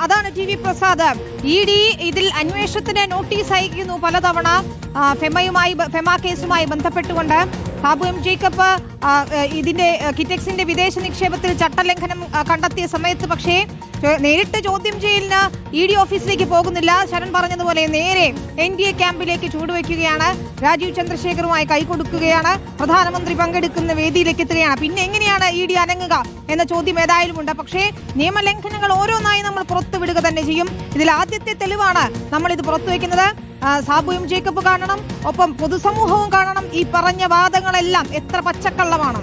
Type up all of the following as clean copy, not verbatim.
അതാണ് T V Prasad. ED ഇതിൽ അന്വേഷണത്തിന് നോട്ടീസ് അയക്കുന്നു പലതവണ ഫെമ കേസുമായി ബന്ധപ്പെട്ടുകൊണ്ട്. സാബു എം ജേക്കബ് ഇതിന്റെ കിറ്റെക്സിന്റെ വിദേശ നിക്ഷേപത്തിൽ ചട്ടലംഘനം കണ്ടെത്തിയ സമയത്ത് പക്ഷേ നേരിട്ട് ചോദ്യം ചെയ്യലിന് ED ഓഫീസിലേക്ക് പോകുന്നില്ല. ശരൺ പറഞ്ഞതുപോലെ നേരെ NDA ക്യാമ്പിലേക്ക് ചൂടുവെക്കുകയാണ്. രാജീവ് ചന്ദ്രശേഖറുമായി കൈകൊടുക്കുകയാണ്. പ്രധാനമന്ത്രി പങ്കെടുക്കുന്ന വേദിയിലേക്ക് എത്തുകയാണ്. പിന്നെ എങ്ങനെയാണ് ED അനങ്ങുക എന്ന ചോദ്യം ഏതായാലും ഉണ്ട്. പക്ഷേ നിയമലംഘനങ്ങൾ ഓരോന്നായി നമ്മൾ പുറത്തുവിടുക തന്നെ ചെയ്യും. ഇതിൽ ആദ്യത്തെ തെളിവാണ് നമ്മൾ ഇത് പുറത്തുവെക്കുന്നത്. സാബു എം ജേക്കബ് കാണണം, ഒപ്പം പൊതുസമൂഹവും കാണണം ഈ പറഞ്ഞ വാദങ്ങളെല്ലാം എത്ര പച്ചക്കള്ളമാണ്.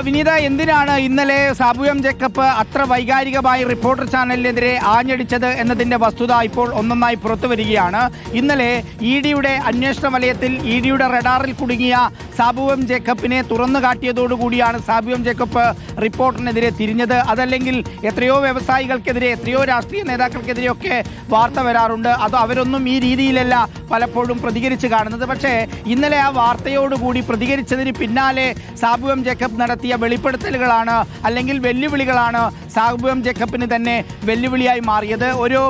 വിനീത, എന്തിനാണ് ഇന്നലെ സാബു എം ജേക്കബ് അത്ര വൈകാരികമായി റിപ്പോർട്ടർ ചാനലിനെതിരെ ആഞ്ഞടിച്ചത് എന്നതിന്റെ വസ്തുത ഇപ്പോൾ ഒന്നൊന്നായി പുറത്തു വരികയാണ്. ഇന്നലെ EDയുടെ അന്വേഷണ വലയത്തിൽ EDയുടെ റഡാറിൽ കുടുങ്ങിയ സാബു എം ജേക്കബിനെ തുറന്നു കാട്ടിയതോടുകൂടിയാണ് സാബു എം ജേക്കബ് റിപ്പോർട്ടറിനെതിരെ തിരിഞ്ഞത്. അതല്ലെങ്കിൽ എത്രയോ വ്യവസായികൾക്കെതിരെ, എത്രയോ രാഷ്ട്രീയ നേതാക്കൾക്കെതിരെയൊക്കെ വാർത്ത വരാറുണ്ട്. അത് അവരൊന്നും ഈ രീതിയിലല്ല പലപ്പോഴും പ്രതികരിച്ച് കാണുന്നത്. പക്ഷേ ഇന്നലെ ആ വാർത്തയോടുകൂടി പ്രതികരിച്ചതിന് പിന്നാലെ സാബു എം ജേക്കബ് നടത്തിയ വെളിപ്പെടുത്തലുകളാണ്, അല്ലെങ്കിൽ വെല്ലുവിളികളാണ് സാബു എം ജേക്കബിന് തന്നെ വെല്ലുവിളിയായി മാറിയത്. ഒരു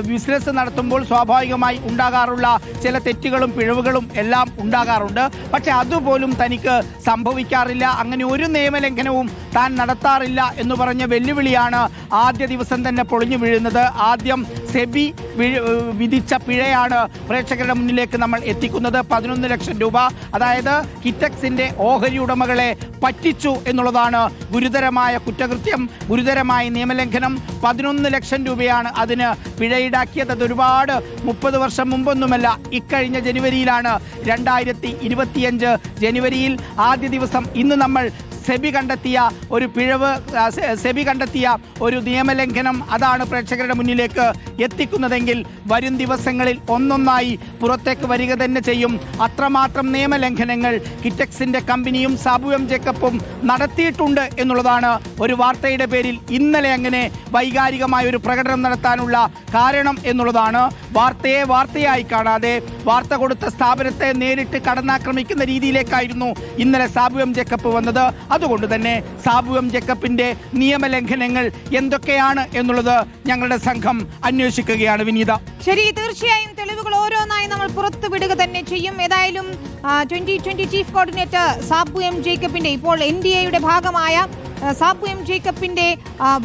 ബിസിനസ് നടത്തുമ്പോൾ സ്വാഭാവികമായി ഉണ്ടാകാറുള്ള ചില തെറ്റുകളും പിഴവുകളും എല്ലാം ഉണ്ടാകാറുണ്ട്. പക്ഷെ അതുപോലും തനിക്ക് സംഭവിക്കാറില്ല, അങ്ങനെ ഒരു നിയമലംഘനവും താൻ നടത്താറില്ല എന്ന് പറഞ്ഞ വെല്ലുവിളിയാണ് ആദ്യ ദിവസം തന്നെ പൊളിഞ്ഞു വീഴുന്നത്. ആദ്യം സെബി വിധിച്ച പിഴയാണ് പ്രേക്ഷകരുടെ മുന്നിലേക്ക് നമ്മൾ എത്തിക്കുന്നത്. 11 ലക്ഷം രൂപ, അതായത് കിറ്റെക്സിന്റെ ഓഹരി ഉടമകളെ പറ്റിച്ചു എന്നുള്ളതാണ് ഗുരുതരമായ കുറ്റകൃത്യം, ഗുരുതരമായ നിയമലംഘനം. 11 ലക്ഷം രൂപയാണ് അതിന് പിഴ ഈടാക്കിയത്. അത് ഒരുപാട് 30 വർഷം മുമ്പൊന്നുമല്ല, ഇക്കഴിഞ്ഞ ജനുവരിയിലാണ്, 2025 ജനുവരിയിൽ ആദ്യ ദിവസം ഇന്ന് നമ്മൾ സെബി കണ്ടെത്തിയ ഒരു പിഴവ്, സെബി കണ്ടെത്തിയ ഒരു നിയമലംഘനം, അതാണ് പ്രേക്ഷകരുടെ മുന്നിലേക്ക് എത്തിക്കുന്നതെങ്കിൽ വരും ദിവസങ്ങളിൽ ഒന്നൊന്നായി പുറത്തേക്ക് വരിക തന്നെ ചെയ്യും. അത്രമാത്രം നിയമലംഘനങ്ങൾ കിറ്റെക്സിന്റെ കമ്പനിയും സാബു എം ജേക്കബും നടത്തിയിട്ടുണ്ട് എന്നുള്ളതാണ് ഒരു വാർത്തയുടെ പേരിൽ ഇന്നലെ അങ്ങനെ വൈകാരികമായ ഒരു പ്രകടനം നടത്താനുള്ള കാരണം എന്നുള്ളതാണ്. വാർത്തയെ വാർത്തയായി കാണാതെ വാർത്ത കൊടുത്ത സ്ഥാപനത്തെ നേരിട്ട് കടന്നാക്രമിക്കുന്ന രീതിയിലേക്കായിരുന്നു ഇന്നലെ സാബു എം ജേക്കബ് വന്നത്. അതുകൊണ്ട് തന്നെ സാബു എം ജേക്കബിന്റെ നിയമലംഘനങ്ങൾ എന്തൊക്കെയാണ് എന്നുള്ളത് ഞങ്ങളുടെ സംഘം അന്വേഷിക്കുകയാണ്. വിനീത, ശരി, തീർച്ചയായും തെളിവുകൾ ഓരോന്നായി നമ്മൾ പുറത്തുവിടുക തന്നെ ചെയ്യും. ഏതായാലും 2020 ചീഫ് കോർഡിനേറ്റർ സാബു എം ജേക്കബിന്റെ, ഇപ്പോൾ NDAയുടെ ഭാഗമായ സാബു എം ജേക്കബിന്റെ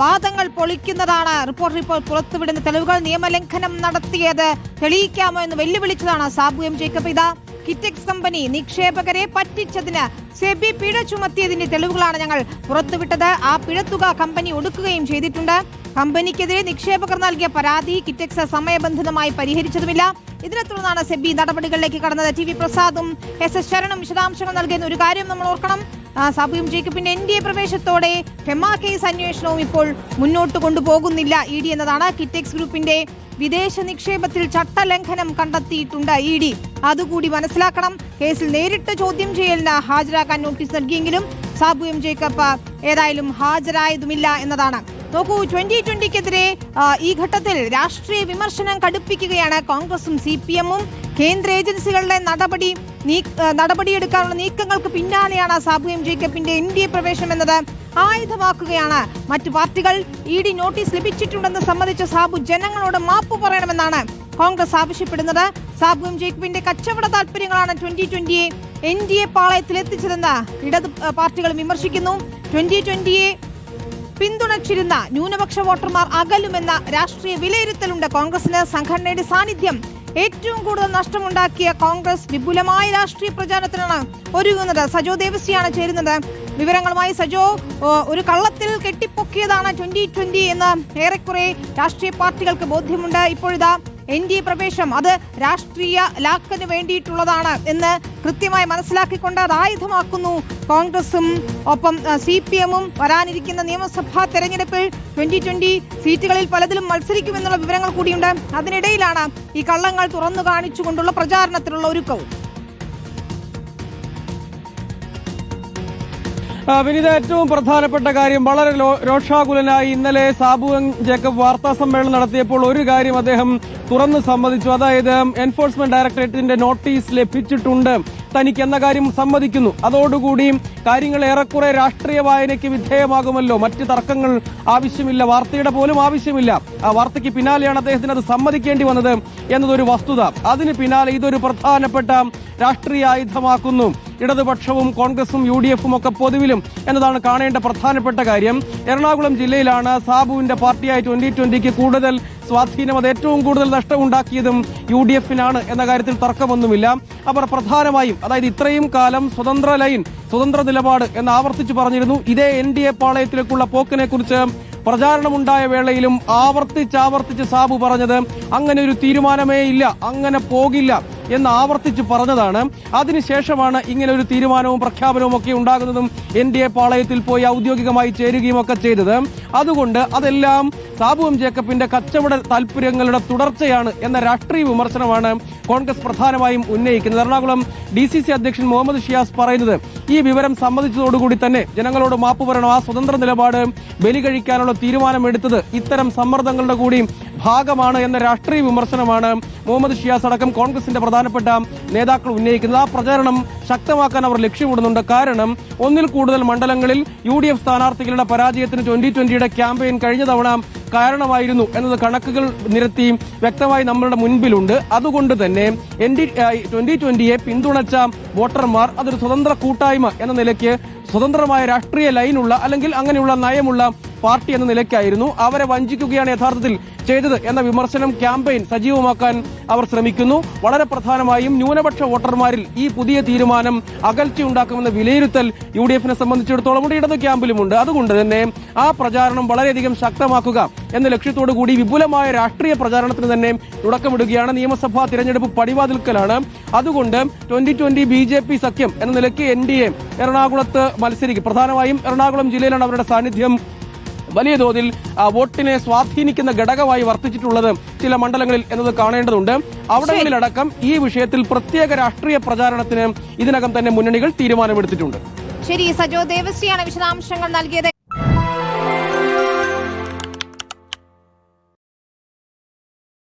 വാദങ്ങൾ പൊളിക്കുന്നതാണ് റിപ്പോർട്ടർ ഇപ്പോൾ പുറത്തുവിടുന്ന തെളിവുകൾ. നിയമലംഘനം നടത്തിയത് തെളിയിക്കാമോ എന്ന് വെല്ലുവിളിച്ചതാണ് സാബു എം ജേക്കബ്. ഇതാ കിറ്റെക്സ് കമ്പനി നിക്ഷേപകരെ പറ്റിച്ചതിന് സെബി പിഴ ചുമത്തിയതിന്റെ തെളിവുകളാണ് ഞങ്ങൾ പുറത്തുവിട്ടത്. ആ പിഴത്തുക കമ്പനി ഒടുക്കുകയും ചെയ്തിട്ടുണ്ട്. കമ്പനിക്കെതിരെ നിക്ഷേപകർ നൽകിയ പരാതി കിറ്റെക്സ് സമയബന്ധിതമായി പരിഹരിച്ചതുമില്ല. ഇതിനെ തുടർന്നാണ് സെബി നടപടികളിലേക്ക് കടന്നത്. ടി വി പ്രസാദും SS ശരണും വിശദാംശങ്ങൾ നൽകുന്ന ഒരു കാര്യം നമ്മൾ ഓർക്കണം. സാബു എം ജേക്കബിന്റെ NDA പ്രവേശത്തോടെ ഫെമ കേസ് അന്വേഷണവും ഇപ്പോൾ മുന്നോട്ട് കൊണ്ടുപോകുന്നില്ല ED എന്നതാണ്. കിറ്റെക്സ് ഗ്രൂപ്പിന്റെ വിദേശ നിക്ഷേപത്തിൽ ചട്ടലംഘനം കണ്ടെത്തിയിട്ടുണ്ട് ED. അതുകൂടി മനസ്സിലാക്കണം. കേസിൽ നേരിട്ട് ചോദ്യം ചെയ്യലിന് ഹാജരാക്കാൻ നോട്ടീസ് നൽകിയെങ്കിലും സാബു എം ജേക്കബ് ഏതായാലും ഹാജരായതുമില്ല എന്നതാണ്. നോക്കൂ, 2020ക്കെതിരെ ഈ ഘട്ടത്തിൽ രാഷ്ട്രീയ വിമർശനം കടുപ്പിക്കുകയാണ് കോൺഗ്രസും CPM-ഉം. കേന്ദ്ര ഏജൻസികളുടെ നടപടിയെടുക്കാനുള്ള നീക്കങ്ങൾക്ക് പിന്നാലെയാണ് സാബു എം ജേക്കബിന്റെ NDA പ്രവേശനം എന്നത് ആയുധമാക്കുകയാണ് മറ്റു പാർട്ടികൾ. ED നോട്ടീസ് ലഭിച്ചിട്ടുണ്ടെന്ന് സംബന്ധിച്ച സാബു ജനങ്ങളോട് മാപ്പ് പറയണമെന്നാണ് കോൺഗ്രസ് ആവശ്യപ്പെടുന്നത്. സാബു എം ജേക്കബിന്റെ കച്ചവട താല്പര്യങ്ങളാണ് 2020യെ NDA പാളയത്തിലെത്തിച്ചതെന്ന് ഇടത് പാർട്ടികൾ വിമർശിക്കുന്നു. 2020യെ പിന്തുണച്ചിരുന്ന ന്യൂനപക്ഷ വോട്ടർമാർ അകലുമെന്ന രാഷ്ട്രീയ വിലയിരുത്തലുണ്ട് കോൺഗ്രസിന്. സംഘടനയുടെ സാന്നിധ്യം ഏറ്റവും കൂടുതൽ നഷ്ടമുണ്ടാക്കിയ കോൺഗ്രസ് വിപുലമായ രാഷ്ട്രീയ പ്രചാരണത്തിനാണ് ഒരുങ്ങുന്നത്. സജോ ദേവസിയാണ് ചേരുന്നത്. വിവരങ്ങളുമായി സജോ, ഒരു കള്ളത്തിൽ കെട്ടിപ്പൊക്കിയതാണ് 2020 എന്ന് ഏറെക്കുറെ രാഷ്ട്രീയ പാർട്ടികൾക്ക് ബോധ്യമുണ്ട്. ഇപ്പോഴിതാ NDA പ്രവേശനം അത് രാഷ്ട്രീയ ലാക്കിന് വേണ്ടിയിട്ടുള്ളതാണ് എന്ന് കൃത്യമായി മനസ്സിലാക്കിക്കൊണ്ട് അത് ആയുധമാക്കുന്നു കോൺഗ്രസും ഒപ്പം CPM-ഉം. വരാനിരിക്കുന്ന നിയമസഭാ തെരഞ്ഞെടുപ്പിൽ 2020 സീറ്റുകളിൽ പലതിലും മത്സരിക്കുമെന്നുള്ള വിവരങ്ങൾ കൂടിയുണ്ട്. അതിനിടയിലാണ് ഈ കള്ളങ്ങൾ തുറന്നു കാണിച്ചുകൊണ്ടുള്ള പ്രചാരണത്തിനുള്ള ഒരുക്കവും. വിനീത, ഏറ്റവും പ്രധാനപ്പെട്ട കാര്യം വളരെ രോഷാകുലനായി ഇന്നലെ സാബു എം ജേക്കബ് വാർത്താ സമ്മേളനം നടത്തിയപ്പോൾ ഒരു കാര്യം അദ്ദേഹം തുറന്നു സമ്മതിച്ചു. അതായത് എൻഫോഴ്സ്മെന്റ് ഡയറക്ടറേറ്റിന്റെ നോട്ടീസ് ലഭിച്ചിട്ടുണ്ട് തനിക്ക് എന്ന കാര്യം സമ്മതിക്കുന്നു. അതോടുകൂടി കാര്യങ്ങൾ ഏറെക്കുറെ രാഷ്ട്രീയ വായനയ്ക്ക് വിധേയമാകുമല്ലോ. മറ്റ് തർക്കങ്ങൾ ആവശ്യമില്ല, വാർത്തയുടെ പോലും ആവശ്യമില്ല. ആ വാർത്തയ്ക്ക് പിന്നാലെയാണ് അദ്ദേഹത്തിന് അത് സമ്മതിക്കേണ്ടി വന്നത് എന്നതൊരു വസ്തുത. അതിന് പിന്നാലെ ഇതൊരു പ്രധാനപ്പെട്ട രാഷ്ട്രീയ ആയുധമാക്കുന്നു ഇടതുപക്ഷവും കോൺഗ്രസും UDF-ഉം ഒക്കെ പൊതുവിലും എന്നതാണ് കാണേണ്ട പ്രധാനപ്പെട്ട കാര്യം. എറണാകുളം ജില്ലയിലാണ് സാബുവിന്റെ പാർട്ടിയായ 2020-ക്ക് കൂടുതൽ സ്വാധീനം, അത് ഏറ്റവും കൂടുതൽ നഷ്ടമുണ്ടാക്കിയതും UDF-നാണ് എന്ന കാര്യത്തിൽ തർക്കമൊന്നുമില്ല. അവർ പ്രധാനമായും, അതായത് ഇത്രയും കാലം സ്വതന്ത്ര ലൈൻ, സ്വതന്ത്ര നിലപാട് എന്ന് ആവർത്തിച്ചു പറഞ്ഞിരുന്നു. ഇതേ NDA പാളയത്തിലേക്കുള്ള പോക്കിനെ കുറിച്ച് പ്രചാരണമുണ്ടായ വേളയിലും ആവർത്തിച്ച് സാബു പറഞ്ഞത് അങ്ങനെ ഒരു തീരുമാനമേ ഇല്ല, അങ്ങനെ പോകില്ല എന്ന് ആവർത്തിച്ച് പറഞ്ഞതാണ്. അതിനുശേഷമാണ് ഇങ്ങനെ ഒരു തീരുമാനവും പ്രഖ്യാപനവും ഒക്കെ ഉണ്ടാകുന്നതും NDA പാളയത്തിൽ പോയി ഔദ്യോഗികമായി ചേരുകയും ഒക്കെ ചെയ്തത്. അതുകൊണ്ട് അതെല്ലാം സാബു എം ജേക്കബിന്റെ കച്ചവട താൽപര്യങ്ങളുടെ തുടർച്ചയാണ് എന്ന രാഷ്ട്രീയ വിമർശനമാണ് കോൺഗ്രസ് പ്രധാനമായും ഉന്നയിക്കുന്നത്. എറണാകുളം DCC അധ്യക്ഷൻ മുഹമ്മദ് ഷിയാസ് പറയുന്നത് ഈ വിവരം സമ്മതിച്ചതോടുകൂടി തന്നെ ജനങ്ങളോട് മാപ്പ് പറയണം, ആ സ്വതന്ത്ര നിലപാട് ബലികഴിക്കാനുള്ള തീരുമാനമെടുത്തത് ഇത്തരം സമ്മർദ്ദങ്ങളുടെ കൂടി ഭാഗമാണ് എന്ന രാഷ്ട്രീയ വിമർശനമാണ് മുഹമ്മദ് ഷിയാസ് അടക്കം കോൺഗ്രസിന്റെ പ്രധാനപ്പെട്ട നേതാക്കൾ ഉന്നയിക്കുന്നത്. ആ പ്രചാരണം ശക്തമാക്കാൻ അവർ ലക്ഷ്യമിടുന്നുണ്ട്. കാരണം ഒന്നിൽ കൂടുതൽ മണ്ഡലങ്ങളിൽ UDF സ്ഥാനാർത്ഥികളുടെ പരാജയത്തിന് 2020-യുടെ ക്യാമ്പയിൻ കഴിഞ്ഞ തവണ കാരണമായിരുന്നു എന്നത് കണക്കുകൾ നിരത്തി വ്യക്തമായി നമ്മളുടെ മുൻപിലുണ്ട്. അതുകൊണ്ട് തന്നെ 2020-യെ പിന്തുണച്ച വോട്ടർമാർ അതൊരു സ്വതന്ത്ര കൂട്ടായ്മ എന്ന നിലയ്ക്ക് സ്വതന്ത്രമായ രാഷ്ട്രീയ ലൈനുള്ള അല്ലെങ്കിൽ അങ്ങനെയുള്ള നയമുള്ള പാർട്ടി എന്ന നിലയ്ക്കായിരുന്നു. അവരെ വഞ്ചിക്കുകയാണ് യഥാർത്ഥത്തിൽ ചെയ്തത് എന്ന വിമർശനം ക്യാമ്പയിൻ സജീവമാക്കാൻ അവർ ശ്രമിക്കുന്നു. വളരെ പ്രധാനമായും ന്യൂനപക്ഷ വോട്ടർമാരിൽ ഈ പുതിയ തീരുമാനം അകൽച്ചയുണ്ടാക്കുമെന്ന വിലയിരുത്തൽ UDF-നെ സംബന്ധിച്ചിടത്തോളം ഇടത് ക്യാമ്പിലുമുണ്ട്. അതുകൊണ്ട് തന്നെ ആ പ്രചാരണം വളരെയധികം ശക്തമാക്കുക എന്ന ലക്ഷ്യത്തോടു കൂടി വിപുലമായ രാഷ്ട്രീയ പ്രചാരണത്തിന് തന്നെ തുടക്കമിടുകയാണ്. നിയമസഭാ തിരഞ്ഞെടുപ്പ് പടിവാതിൽക്കലാണ്. അതുകൊണ്ട് 2020 BJP സഖ്യം എന്ന നിലയ്ക്ക് NDA എറണാകുളത്ത് മത്സരിക്കും. പ്രധാനമായും എറണാകുളം ജില്ലയിലാണ് അവരുടെ സാന്നിധ്യം വലിയ തോതിൽ വോട്ടിനെ സ്വാധീനിക്കുന്ന ഘടകമായി വർത്തിച്ചിട്ടുള്ളത് ചില മണ്ഡലങ്ങളിൽ എന്നത് കാണേണ്ടതുണ്ട്. അവിടങ്ങളിലടക്കം ഈ വിഷയത്തിൽ പ്രത്യേക രാഷ്ട്രീയ പ്രചാരണത്തിന് ഇതിനകം തന്നെ മുന്നണികൾ തീരുമാനമെടുത്തിട്ടുണ്ട്. ശരി, സജോ ദേവശ്രീയാണ് വിശദാംശങ്ങൾ നൽകിയത്.